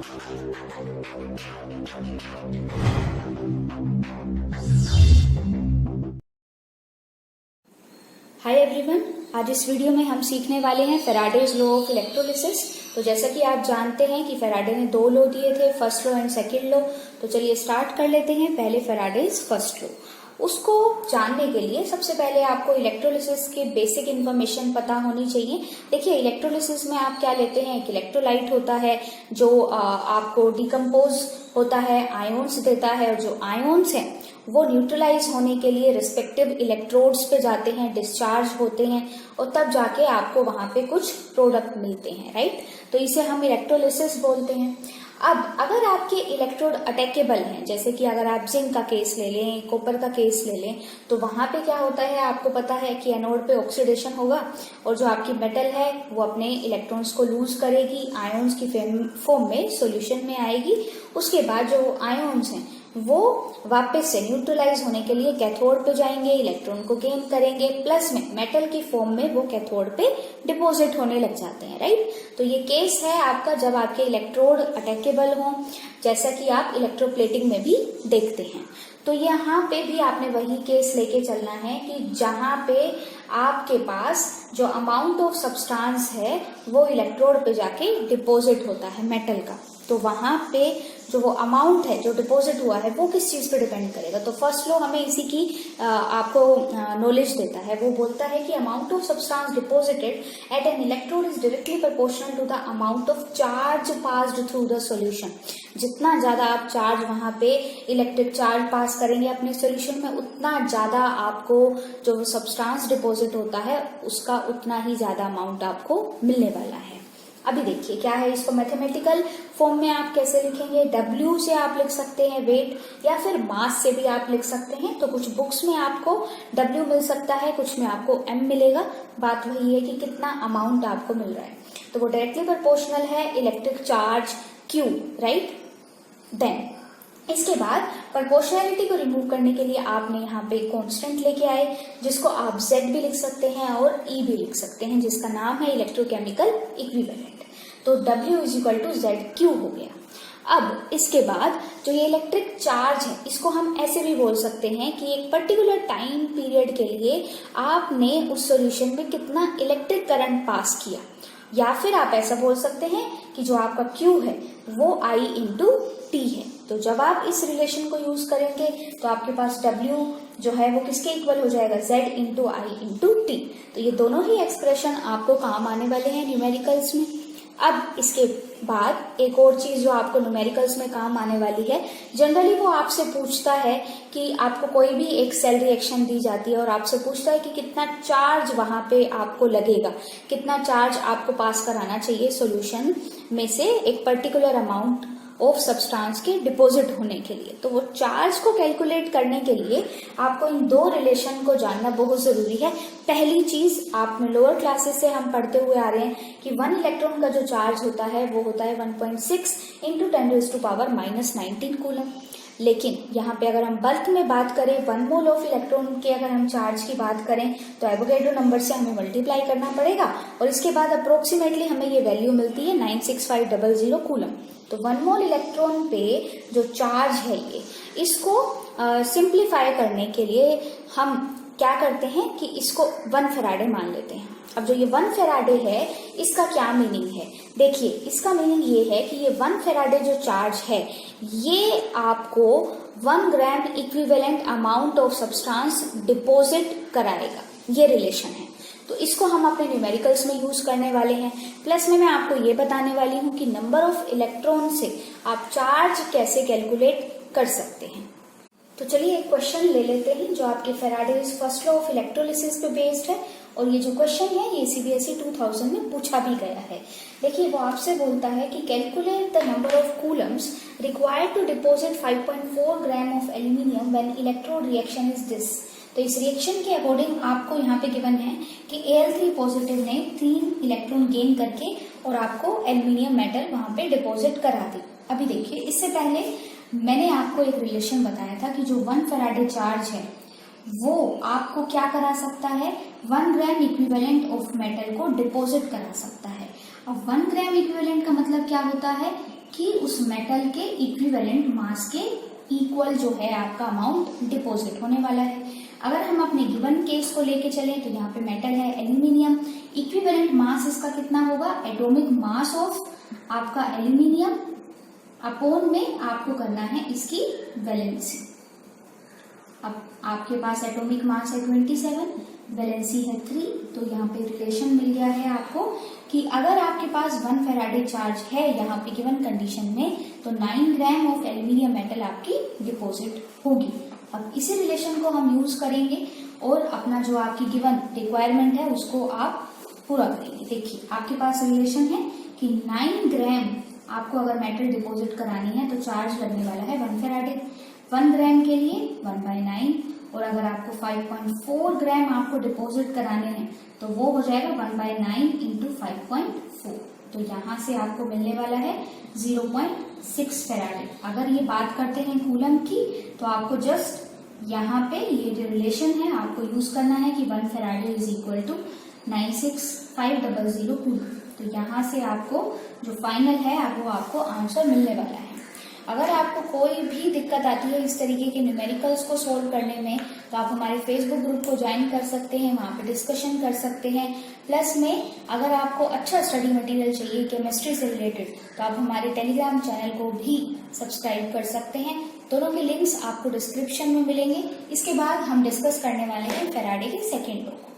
Hi everyone, आज इस video में हम सीखने वाले हैं फैराडेज लॉ ऑफ इलेक्ट्रोलिसिस। तो जैसा कि आप जानते हैं कि फैराडे ने दो लॉ दिए थे, first law and second law. तो चलिए स्टार्ट कर लेते हैं। पहले फैराडेज फर्स्ट लॉ, उसको जानने के लिए सबसे पहले आपको इलेक्ट्रोलिसिस की बेसिक इन्फॉर्मेशन पता होनी चाहिए। देखिए, इलेक्ट्रोलिसिस में आप क्या लेते हैं, एक इलेक्ट्रोलाइट होता है जो आपको डिकम्पोज होता है, आयोन्स देता है, और जो आयोन्स हैं वो न्यूट्रलाइज होने के लिए रिस्पेक्टिव इलेक्ट्रोड्स पे जाते हैं, डिस्चार्ज होते हैं, और तब जाके आपको वहां पे कुछ प्रोडक्ट मिलते हैं, राइट। तो इसे हम इलेक्ट्रोलिसिस बोलते हैं। अब अगर आपके इलेक्ट्रोड अटैकेबल हैं, जैसे कि अगर आप जिंक का केस ले लें, कॉपर का केस ले लें, तो वहां पे क्या होता है, आपको पता है कि एनोड पे ऑक्सीडेशन होगा और जो आपकी मेटल है वो अपने इलेक्ट्रॉन्स को लूज करेगी, आयोन्स की फॉर्म में सॉल्यूशन में आएगी। उसके बाद जो आयोन्स हैं वो वापस से न्यूट्रलाइज होने के लिए कैथोड पे जाएंगे, इलेक्ट्रॉन को गेन करेंगे, प्लस में मेटल की फॉर्म में वो कैथोड पे डिपॉजिट होने लग जाते हैं, राइट। तो ये केस है आपका जब आपके इलेक्ट्रोड अटैकेबल हो, जैसा कि आप इलेक्ट्रोप्लेटिंग में भी देखते हैं। तो यहाँ पे भी आपने वही केस लेके चलना है कि जहां पे आपके पास जो अमाउंट ऑफ सब्सटेंस है वो इलेक्ट्रोड पे जाके डिपॉजिट होता है मेटल का। तो वहां पे जो वो अमाउंट है जो डिपॉजिट हुआ है वो किस चीज पे डिपेंड करेगा। तो फर्स्ट लॉ हमें इसी की आपको नॉलेज देता है। वो बोलता है कि amount of substance deposited at an electrode is directly proportional to the amount of charge passed through the solution. जितना ज्यादा आप चार्ज वहां पे इलेक्ट्रिक चार्ज पास करेंगे अपने सॉल्यूशन में, उतना ज्यादा आपको जो सब्सटेंस डिपॉजिट होता है उसका उतना ही ज्यादा अमाउंट आपको मिलने वाला है। अभी देखिए क्या है, इसको मैथमेटिकल फॉर्म में आप कैसे लिखेंगे। W से आप लिख सकते हैं वेट, या फिर मास से भी आप लिख सकते हैं। तो कुछ बुक्स में आपको W मिल सकता है, कुछ में आपको M मिलेगा। बात वही है कि कितना अमाउंट आपको मिल रहा है। तो वो डायरेक्टली प्रोपोर्शनल है electric charge Q, right. Then इसके बाद प्रोपोर्शनैलिटी को रिमूव करने के लिए आपने यहाँ पे कांस्टेंट लेके आए, जिसको आप Z भी लिख सकते हैं और E भी लिख सकते हैं, जिसका नाम है इलेक्ट्रोकेमिकल इक्विवेलेंट। तो W is equal to ZQ हो गया। अब इसके बाद जो ये इलेक्ट्रिक चार्ज है इसको हम ऐसे भी बोल सकते हैं कि एक पर्टिकुलर टाइम पीरियड के लिए आपने उस सॉल्यूशन में कितना इलेक्ट्रिक करंट पास किया, या फिर आप ऐसा बोल सकते हैं कि जो आपका Q है वो I इंटू T है। तो जब आप इस रिलेशन को यूज करेंगे तो आपके पास W जो है वो किसके इक्वल हो जाएगा, Z into I into T। तो ये दोनों ही एक्सप्रेशन आपको काम आने वाले हैं न्यूमेरिकल्स में। अब इसके बाद एक और चीज जो आपको न्यूमेरिकल्स में काम आने वाली है, जनरली वो आपसे पूछता है कि आपको कोई भी एक सेल रिएक्शन दी जाती है और आपसे पूछता है कि कितना चार्ज वहां पे आपको लगेगा, कितना चार्ज आपको पास कराना चाहिए सॉल्यूशन में से एक पर्टिकुलर अमाउंट ऑफ सब्सटेंस के डिपॉजिट होने के लिए। तो वो चार्ज को कैलकुलेट करने के लिए आपको इन दो रिलेशन को जानना बहुत जरूरी है। पहली चीज, आप में लोअर क्लासेस से हम पढ़ते हुए आ रहे हैं कि 1 इलेक्ट्रॉन का जो चार्ज होता है वो होता है 1.6 इंटू 10⁻⁻19 कूलम। लेकिन यहाँ पे अगर हम बल्क में बात करें, 1 मोल ऑफ इलेक्ट्रॉन के अगर हम चार्ज की बात करें तो एवोगैड्रो नंबर से हमें मल्टीप्लाई करना पड़ेगा और इसके बाद अप्रोक्सीमेटली हमें ये वैल्यू मिलती है 96500 कूलम। तो 1 मोल इलेक्ट्रॉन पे जो चार्ज है ये, इसको सिंप्लीफाई करने के लिए हम क्या करते हैं कि इसको 1 फैराडे मान लेते हैं। अब जो ये 1 फैराडे है इसका क्या मीनिंग है, देखिए इसका मीनिंग ये है कि ये 1 फैराडे जो चार्ज है ये आपको 1 gram equivalent amount of substance deposit कराएगा। ये रिलेशन है। तो इसको हम अपने न्यूमेरिकल्स में यूज करने वाले हैं। प्लस में मैं आपको ये बताने वाली हूँ कि नंबर ऑफ इलेक्ट्रॉन से आप चार्ज कैसे कैलकुलेट कर सकते हैं। तो चलिए एक क्वेश्चन ले लेते हैं जो आपके Faraday's first law of electrolysis पे बेस्ड है, और ये जो क्वेश्चन है ये CBSE 2000 में पूछा भी गया है। देखिए वो आपसे बोलता है कि calculate the number of coulombs required to deposit 5.4 gram of aluminium when electrode reaction is this. तो इस रिएक्शन के अकॉर्डिंग आपको यहाँ पे गिवन है कि Al3 पॉजिटिव ने 3 इलेक्ट्रॉन गेन करके और आपको एल्यूमिनियम मेटल वहां पे डिपॉजिट करा दी। अभी देखिए, इससे पहले मैंने आपको एक रिलेशन बताया था कि जो 1 फैराडे चार्ज है वो आपको क्या करा सकता है, 1 ग्राम इक्विवेलेंट ऑफ मेटल को डिपॉजिट करा सकता है। अब 1 ग्राम इक्विवेलेंट का मतलब क्या होता है, कि उस मेटल के इक्विवेलेंट मास के इक्वल जो है आपका अमाउंट डिपॉजिट होने वाला है। अगर हम अपने गिवन केस को लेके चलें तो यहाँ पे मेटल है एल्यूमिनियम, इक्विवेलेंट मास इसका कितना होगा, एटॉमिक मास ऑफ आपका एल्यूमिनियम अपॉन में आपको करना है इसकी वैलेंसी। अब आपके पास एटॉमिक मास है 27, वैलेंसी है 3, तो यहाँ पे रिलेशन मिल गया है आपको कि अगर आपके पास 1 फेराडे चार्ज है यहाँ पे गिवन कंडीशन में, तो 9 ग्राम ऑफ एल्यूमिनियम मेटल आपकी डिपॉजिट होगी। अब इसी रिलेशन को हम यूज करेंगे और अपना जो आपकी गिवन रिक्वायरमेंट है उसको आप पूरा करेंगे। देखिए आपके पास रिलेशन है कि 9 ग्राम आपको अगर मेटल डिपॉजिट करानी है तो चार्ज लगने वाला है 1 फेराडे, 1 ग्राम के लिए 1/9, और अगर आपको 5.4 ग्राम आपको डिपॉजिट कराने हैं तो वो हो जाएगा 1/9 इंटू 5.4, तो यहाँ से आपको मिलने वाला है 0.6 फेराडे। अगर ये बात करते हैं कूलम की तो आपको जस्ट यहाँ पे ये जो रिलेशन है आपको यूज करना है कि 1 faraday is equal to 96500 coulomb, तो यहाँ से आपको जो फाइनल है वो आपको आंसर मिलने वाला है। अगर आपको कोई भी दिक्कत आती है इस तरीके के न्यूमेरिकल्स को सोल्व करने में तो आप हमारे फेसबुक ग्रुप को ज्वाइन कर सकते हैं, वहाँ पे डिस्कशन कर सकते हैं। प्लस में अगर आपको अच्छा स्टडी मटेरियल चाहिए केमिस्ट्री से रिलेटेड तो आप हमारे टेलीग्राम चैनल को भी सब्सक्राइब कर सकते हैं। दोनों के लिंक्स आपको डिस्क्रिप्शन में मिलेंगे। इसके बाद हम डिस्कस करने वाले हैं फेराडे के सेकेंड लॉ।